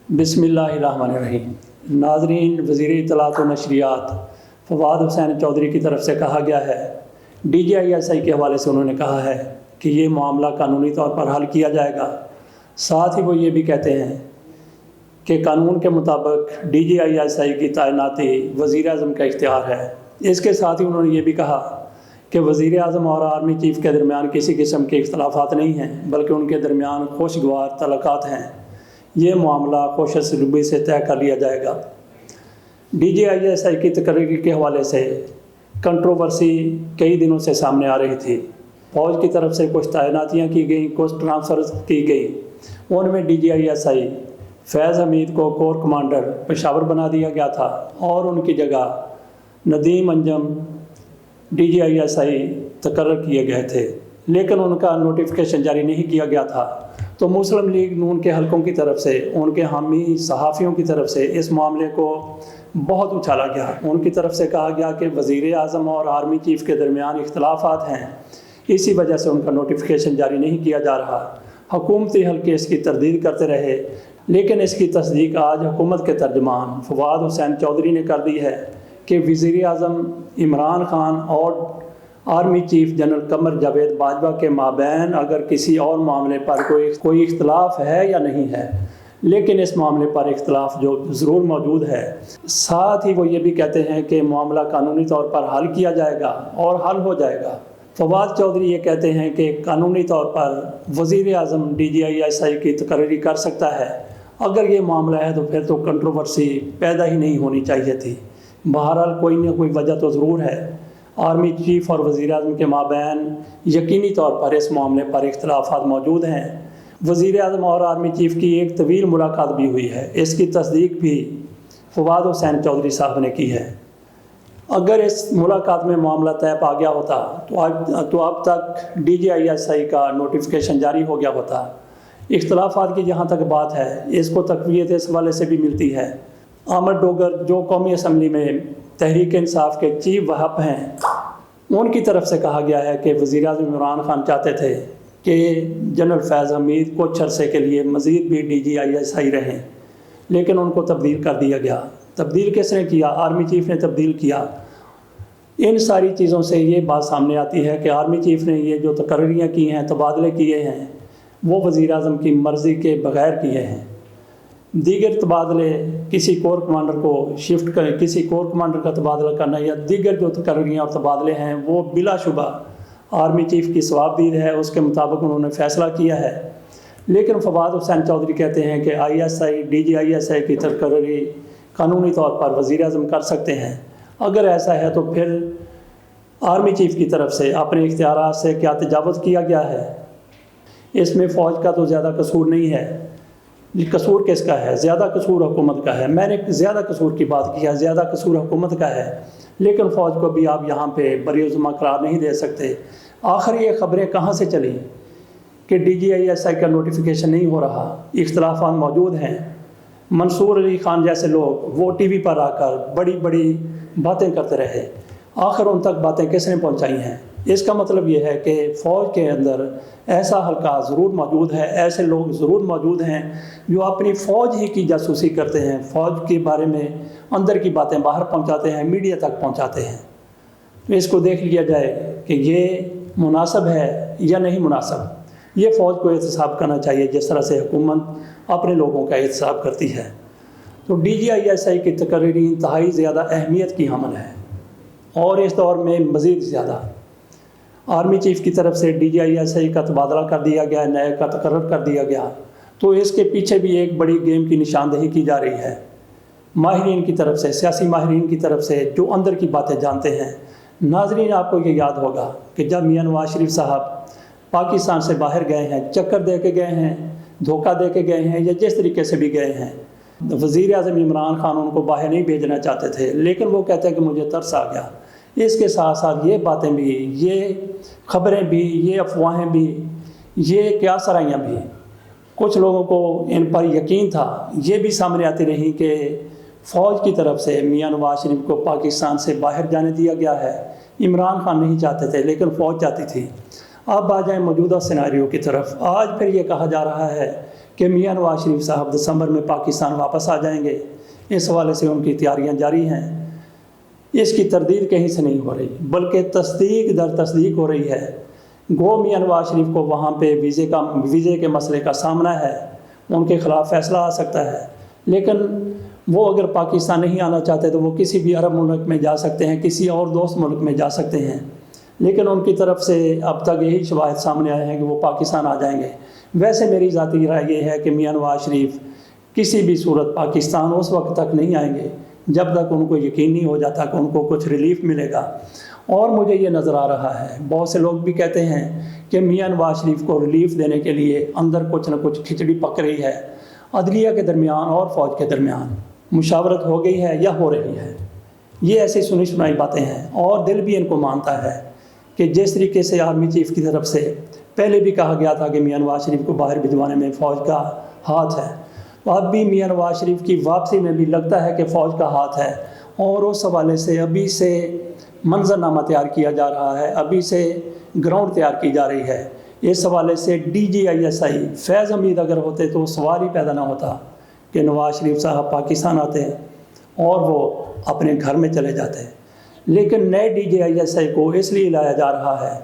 बिस्मिल्लाहिर्रहमानिर्रहीम। नाज़रीन, वज़ीर इत्तलात व नशरियात फवाद हुसैन चौधरी की तरफ से कहा गया है, DGISI के हवाले से उन्होंने कहा है कि ये मामला कानूनी तौर पर हल किया जाएगा। साथ ही वो ये भी कहते हैं कि कानून के मुताबिक DGISI की तैनाती वज़ीर आज़म का इख्तियार है। इसके साथ ही उन्होंने ये भी कहा कि वज़ीर आज़म और आर्मी चीफ़ के दरमियान किसी किस्म के इख्तलाफात नहीं हैं, बल्कि उनके दरमियान खुशगवार तलक़ात हैं। ये मामला खुश असलूबी से तय कर लिया जाएगा। DGISI की तकरीर के हवाले से कंट्रोवर्सी कई दिनों से सामने आ रही थी। फ़ौज की तरफ से कुछ तैनातियाँ की गई, कुछ ट्रांसफ़र की गई। उनमें DGISI फैज़ हमीद को कोर कमांडर पेशावर बना दिया गया था और उनकी जगह नदीम अंजम DGISI तकर्रर किए गए थे, लेकिन उनका नोटिफिकेशन जारी नहीं किया गया था। तो मुस्लिम लीग नून के हलकों की तरफ से, उनके हामी सहाफ़ियों की तरफ से इस मामले को बहुत उछाला गया। उनकी तरफ से कहा गया कि वज़ीर आज़म और आर्मी चीफ़ के दरमियान इख्तलाफात हैं, इसी वजह से उनका नोटिफिकेशन जारी नहीं किया जा रहा। हुकूमती हल्के इसकी तरदीद करते रहे, लेकिन इसकी तस्दीक आज हुकूमत के तर्जमान फवाद हुसैन चौधरी ने कर दी है कि वज़ीर आज़म इमरान खान और army chief general Qamar Javed Bajwa के माबैन अगर किसी और मामले पर कोई इख्तलाफ है या नहीं है, लेकिन इस मामले पर इख्तलाफ जो ज़रूर मौजूद है। साथ ही वो ये भी कहते हैं कि मामला कानूनी तौर पर हल किया जाएगा और हल हो जाएगा। फवाद चौधरी ये कहते हैं कि कानूनी तौर पर वज़ीर आज़म DGISI की तकरीर कर सकता है। अगर ये मामला है तो फिर तो कंट्रोवर्सी पैदा ही नहीं होनी चाहिए थी। बहरहाल कोई ना कोई वजह तो ज़रूर है। आर्मी चीफ़ और वज़ीर आज़म के माबैन यकीनी तौर पर इस मामले पर इख्तलाफात मौजूद हैं। वज़ीर आज़म और आर्मी चीफ़ की एक तवील मुलाकात भी हुई है, इसकी तस्दीक भी फवाद हुसैन चौधरी साहब ने की है। अगर इस मुलाकात में मामला तय पा गया होता तो अब तक DGISI का नोटिफिकेशन जारी हो गया होता। इख्तलाफात की जहाँ तक बात है, इसको तक़वियत इस वाले से भी मिलती है। अहमद डोगर जो कौमी असम्बली में तहरीक इंसाफ के चीफ वहप हैं, उनकी तरफ से कहा गया है कि वज़ीर आज़म इमरान खान चाहते थे कि जनरल फैज़ हमीद कुछ अरसे के लिए मज़ीद भी DGISI रहें, लेकिन उनको तब्दील कर दिया गया। तब्दील किसने किया? आर्मी चीफ़ ने तब्दील किया। इन सारी चीज़ों से ये बात सामने आती है कि आर्मी चीफ़ ने ये जो तकर्रियाँ की हैं, तबादले किए हैं, वो वज़ीर आज़म की मर्ज़ी के बग़ैर किए हैं। दीगर तबादले किसी कोर कमांडर को शिफ्ट कर किसी कोर कमांडर का तबादला करना या दीगर जो तकर्रियाँ और तबादले हैं, वो बिलाशुबा आर्मी चीफ़ की सवाबदीद है, उसके मुताबिक उन्होंने फ़ैसला किया है। लेकिन फवाद हुसैन चौधरी कहते हैं कि ISI DGISI की तकर्री कानूनी तौर पर वज़ीर आज़म कर सकते हैं। अगर ऐसा है तो फिर आर्मी चीफ़ की तरफ से अपने इख्तियारात से क्या तजावुज़ किया गया है? इसमें फ़ौज का तो ज़्यादा कसूर नहीं है। कसूर किसका है? ज़्यादा कसूर हुकूमत का है। मैंने ज़्यादा कसूर की बात की है, ज़्यादा कसूर हुकूमत का है, लेकिन फ़ौज को भी आप यहाँ पे बरी-ए-ज़िम्मा करार नहीं दे सकते। आखिर ये ख़बरें कहाँ से चली कि DGISI का नोटिफिकेशन नहीं हो रहा? इख्तलाफात मौजूद हैं। मंसूर अली ख़ान जैसे लोग वो TV पर आकर बड़ी बड़ी बातें करते रहे, आखिर उन तक बातें किसने पहुँचाई हैं? इसका मतलब ये है कि फ़ौज के अंदर ऐसा हल्का ज़रूर मौजूद है, ऐसे लोग ज़रूर मौजूद हैं जो अपनी फ़ौज ही की जासूसी करते हैं, फ़ौज के बारे में अंदर की बातें बाहर पहुंचाते हैं, मीडिया तक पहुंचाते हैं। तो इसको देख लिया जाए कि ये मुनासिब है या नहीं मुनासिब। ये फ़ौज को एहतसाब करना चाहिए जिस तरह से हुकूमत अपने लोगों का एहतसाब करती है। तो DGISI की तकरीर इंतहाई ज़्यादा अहमियत की हामिल है और इस दौर में मज़ीद ज़्यादा। आर्मी चीफ़ की तरफ से DGISI का तबादला कर दिया गया, नए का तकर्रर कर दिया गया, तो इसके पीछे भी एक बड़ी गेम की निशानदही की जा रही है। माहिरीन की तरफ से, सियासी माहिरीन की तरफ से जो अंदर की बातें जानते हैं। नाज़रीन, आपको ये याद होगा कि जब मियां नवाज शरीफ साहब पाकिस्तान से बाहर गए हैं, चक्कर दे के गए हैं, धोखा दे के गए हैं या जिस तरीके से भी गए हैं, वज़ीर आज़म इमरान खान उनको बाहर नहीं भेजना चाहते थे, लेकिन वो कहते हैं कि मुझे तरस आ गया। इसके साथ साथ ये बातें भी, ये ख़बरें भी, ये अफवाहें भी, ये क्या सराइयाँ भी, कुछ लोगों को इन पर यकीन था, ये भी सामने आती रही कि फ़ौज की तरफ से मियां नवाज शरीफ को पाकिस्तान से बाहर जाने दिया गया है। इमरान खान नहीं चाहते थे, लेकिन फ़ौज चाहती थी। अब आ जाए मौजूदा सिनारियो की तरफ। आज फिर ये कहा जा रहा है کہ میاں نواز شریف साहब दिसंबर में पाकिस्तान वापस आ जाएंगे। इस हवाले से उनकी तैयारियां जारी हैं। इसकी तरदीद कहीं से नहीं हो रही, बल्कि तस्दीक दर तस्दीक हो रही है। गो मियां नवाज शरीफ को वहाँ पे वीज़े के मसले का सामना है, उनके ख़िलाफ़ फ़ैसला आ सकता है। लेकिन वो अगर पाकिस्तान नहीं आना चाहते तो वो किसी भी अरब मुल्क में जा सकते हैं, किसी और दोस्त मुल्क में जा सकते हैं। लेकिन उनकी तरफ से अब तक यही शवाहिद सामने आए हैं कि वो पाकिस्तान आ जाएंगे। वैसे मेरी ज़ाती राय ये है कि मियां नवाज शरीफ किसी भी सूरत पाकिस्तान उस वक्त तक नहीं आएंगे जब तक उनको यकीन नहीं हो जाता कि उनको कुछ रिलीफ मिलेगा। और मुझे ये नज़र आ रहा है, बहुत से लोग भी कहते हैं कि मियां नवाज शरीफ को रिलीफ देने के लिए अंदर कुछ न कुछ खिचड़ी पक रही है। अदलिया के दरमियान और फ़ौज के दरमियान मुशावरत हो गई है या हो रही है। ये ऐसी सुनी सुनाई बातें हैं और दिल भी इनको मानता है कि जिस तरीके से आर्मी चीफ़ की तरफ से पहले भी कहा गया था कि मियां नवाज शरीफ को बाहर भिजवाने में फ़ौज का हाथ है, तो अब भी मियां नवाज शरीफ की वापसी में भी लगता है कि फ़ौज का हाथ है। और उस हवाले से अभी से मंजरनामा तैयार किया जा रहा है, अभी से ग्राउंड तैयार की जा रही है। इस हवाले से DGISI फैज़ हमीद अगर होते तो सवाल ही पैदा ना होता कि नवाज शरीफ साहब पाकिस्तान आते और वो अपने घर में चले जाते। लेकिन नए DGISI को इसलिए लाया जा रहा है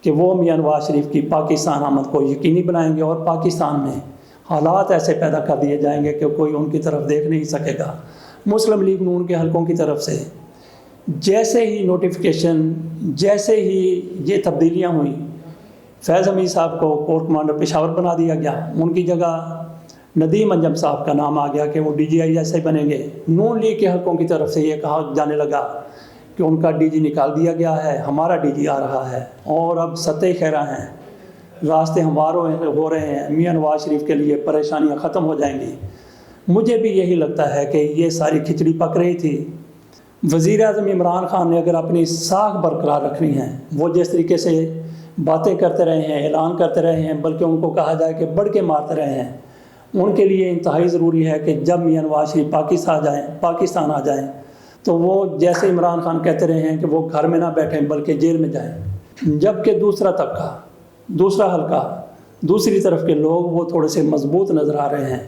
कि वो मियां नवाज शरीफ की पाकिस्तान आमद को यकीनी बनाएंगे और पाकिस्तान में हालात ऐसे पैदा कर दिए जाएंगे कि कोई उनकी तरफ देख नहीं सकेगा। मुस्लिम लीग नून के हलकों की तरफ से जैसे ही नोटिफिकेशन, जैसे ही ये तब्दीलियाँ हुई, फैज़ हमीद साहब को कोर कमांडर पेशावर बना दिया गया, उनकी जगह नदीम अंजम साहब का नाम आ गया कि वो DGISI बनेंगे। नून लीग के हलकों की तरफ से ये कहा जाने लगा कि उनका DG निकाल दिया गया है, हमारा DG आ रहा है और अब सत्ते खैरा हैं, रास्ते हमवार हो रहे हैं, मियां नवाज शरीफ के लिए परेशानियां ख़त्म हो जाएंगी। मुझे भी यही लगता है कि ये सारी खिचड़ी पक रही थी। वज़ीर आज़म इमरान खान ने अगर अपनी साख बरकरार रखनी है, वो जिस तरीके से बातें करते रहे हैं, ऐलान करते रहे हैं, बल्कि उनको कहा जाए कि बढ़ के मारते रहे हैं, उनके लिए इंतहाई ज़रूरी है कि जब मियां नवाज शरीफ पाकिस्तान आ जाएँ तो वो जैसे इमरान खान कहते रहे हैं कि वो घर में ना बैठें बल्कि जेल में जाएं। जबकि दूसरा तबका, दूसरा हल्का, दूसरी तरफ के लोग वो थोड़े से मजबूत नज़र आ रहे हैं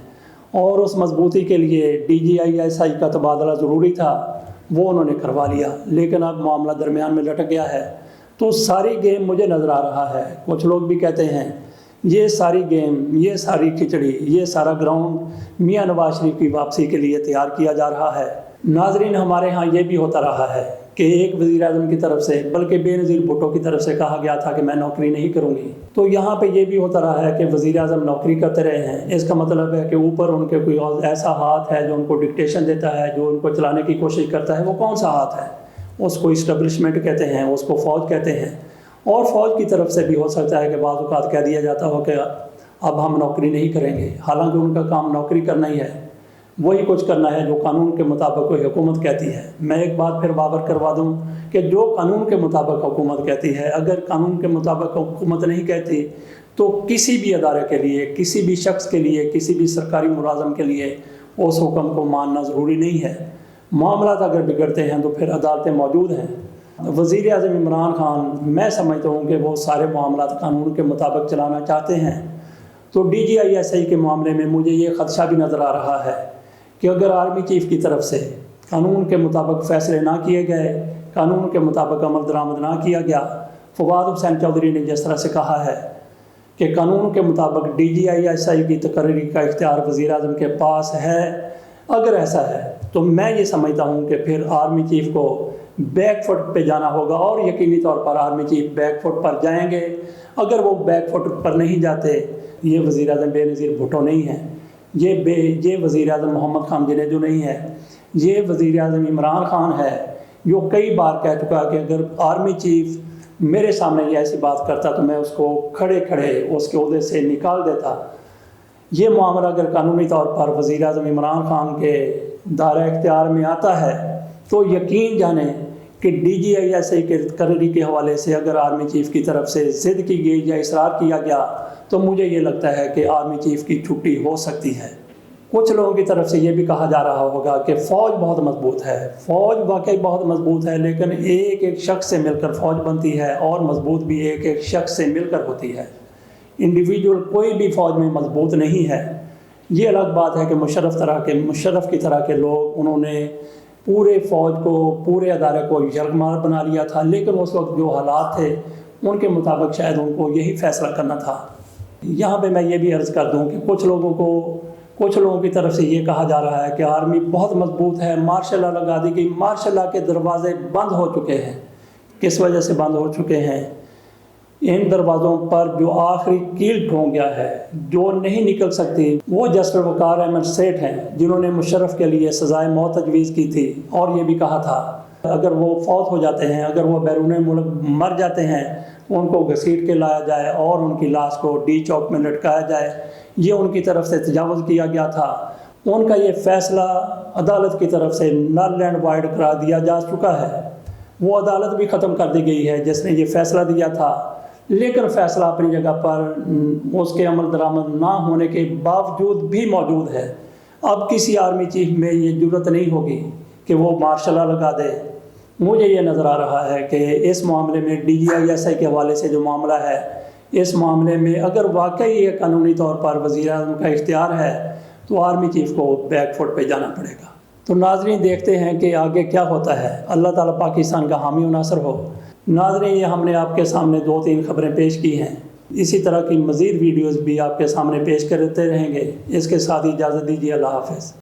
और उस मजबूती के लिए DGISI का तबादला ज़रूरी था, वो उन्होंने करवा लिया। लेकिन अब मामला दरमियान में लटक गया है। तो सारी गेम मुझे नज़र आ रहा है, कुछ लोग भी कहते हैं ये सारी गेम, ये सारी खिचड़ी, ये सारा ग्राउंड मियां नवाज शरीफ की वापसी के लिए तैयार किया जा रहा है। नाजरीन, हमारे यहाँ ये भी होता रहा है कि एक वज़ीर आज़म की तरफ से, बल्कि बेनज़ीर भुट्टो की तरफ से कहा गया था कि मैं नौकरी नहीं करूँगी। तो यहाँ पे ये भी होता रहा है कि वज़ीर आज़म नौकरी करते रहे हैं। इसका मतलब है कि ऊपर उनके कोई और ऐसा हाथ है जो उनको डिक्टेशन देता है, जो उनको चलाने की कोशिश करता है। वो कौन सा हाथ है? उसको इस्टेब्लिशमेंट कहते हैं, उसको फ़ौज कहते हैं। और फ़ौज की तरफ से भी हो सकता है कि बाज़ औक़ात कह दिया जाता हो कि अब हम नौकरी नहीं करेंगे, हालांकि उनका काम नौकरी करना ही है, वही कुछ करना है जो कानून के मुताबिक कोई हुकूमत कहती है। मैं एक बात फिर बाबर करवा दूं कि जो कानून के मुताबिक हुकूमत कहती है, अगर कानून के मुताबिक हुकूमत नहीं कहती तो किसी भी अदारे के लिए, किसी भी शख्स के लिए, किसी भी सरकारी मुलाजम के लिए उस हुक्म को मानना ज़रूरी नहीं है। मामला अगर बिगड़ते हैं तो फिर अदालतें मौजूद हैं। वज़ीर आज़म इमरान खान, मैं समझता हूँ कि वो सारे मामला कानून के मुताबिक चलाना चाहते हैं। तो DGISI के मामले में मुझे ये ख़दशा भी नज़र आ रहा है कि अगर आर्मी चीफ़ की तरफ से कानून के मुताबिक फ़ैसले ना किए गए, कानून के मुताबिक अमल दरामद ना किया गया, फवाद हुसैन चौधरी ने जिस तरह से कहा है कि कानून के मुताबिक DGISI की तकर्री का इख्तियार वज़ीर आज़म के पास है, अगर ऐसा है तो मैं ये समझता हूँ कि फिर आर्मी चीफ़ को बैक फुट पे जाना होगा और यकीनी तौर पर आर्मी चीफ़ बैक फुट पर जाएंगे। अगर वो बैक फुट पर नहीं जाते, ये वज़ीर आज़म बेनज़ीर भुट्टो नहीं है, ये वज़ीर आज़म मोहम्मद खान जुनैदो नहीं है, ये वज़ीर आज़म इमरान खान है, जो कई बार कह चुका है कि अगर आर्मी चीफ़ मेरे सामने ये ऐसी बात करता तो मैं उसको खड़े खड़े उसके ओहदे से निकाल देता। ये मामला अगर कानूनी तौर पर वज़ीर आज़म इमरान खान के दायरा इख्तियार में आता है तो यकीन जाने कि DGISI के तकर्री के हवाले से अगर आर्मी चीफ़ की तरफ से ज़िद की गई या इसरार किया गया तो मुझे ये लगता है कि आर्मी चीफ़ की छुट्टी हो सकती है। कुछ लोगों की तरफ से ये भी कहा जा रहा होगा कि फ़ौज बहुत मजबूत है। फ़ौज वाकई बहुत मजबूत है, लेकिन एक एक शख्स से मिलकर फ़ौज बनती है और मजबूत भी एक एक शख्स से मिलकर होती है। इंडिविजुअल कोई भी फ़ौज में मजबूत नहीं है। یہ الگ بات ہے کہ مشرف کی طرح کے لوگ انہوں نے پورے فوج کو، پورے ادارے کو یرغمال بنا لیا تھا، لیکن اس وقت جو حالات تھے ان کے مطابق شاید ان کو یہی فیصلہ کرنا تھا۔ یہاں پہ میں یہ بھی عرض کر دوں کہ کچھ لوگوں کی طرف سے یہ کہا جا رہا ہے کہ آرمی بہت مضبوط ہے، مارشل لا لگا دی گئی، مارشل لا کے دروازے بند ہو چکے ہیں۔ کس وجہ سے بند ہو چکے ہیں؟ ان دروازوں پر جو آخری کیل ٹھونک گیا ہے، جو نہیں نکل سکتی، وہ جسٹس وقار احمد سیٹھ ہیں، جنہوں نے مشرف کے لیے سزائے موت تجویز کی تھی اور یہ بھی کہا تھا اگر وہ فوت ہو جاتے ہیں، اگر وہ بیرون ملک مر جاتے ہیں، ان کو گھسیٹ کے لایا جائے اور ان کی لاش کو ڈی چوک میں لٹکایا جائے۔ یہ ان کی طرف سے تجاوز کیا گیا تھا۔ ان کا یہ فیصلہ عدالت کی طرف سے نل اینڈ وائڈ کرا دیا جا چکا ہے۔ وہ عدالت بھی ختم کر دی گئی ہے جس نے یہ فیصلہ دیا تھا، لیکن فیصلہ اپنی جگہ پر اس کے عمل درآمد نہ ہونے کے باوجود بھی موجود ہے۔ اب کسی آرمی چیف میں یہ جرت نہیں ہوگی کہ وہ مارشل لا لگا دے۔ مجھے یہ نظر آ رہا ہے کہ اس معاملے میں DGISI کے حوالے سے جو معاملہ ہے، اس معاملے میں اگر واقعی یہ قانونی طور پر وزیر اعظم کا اختیار ہے تو آرمی چیف کو بیک فٹ پہ جانا پڑے گا۔ تو ناظرین دیکھتے ہیں کہ آگے کیا ہوتا ہے۔ اللہ تعالیٰ پاکستان کا حامی و ناصر ہو۔ ناظرین یہ ہم نے آپ کے سامنے 2-3 خبریں پیش کی ہیں، اسی طرح کی مزید ویڈیوز بھی آپ کے سامنے پیش کرتے رہیں گے۔ اس کے ساتھ اجازت دیجیے، اللہ حافظ۔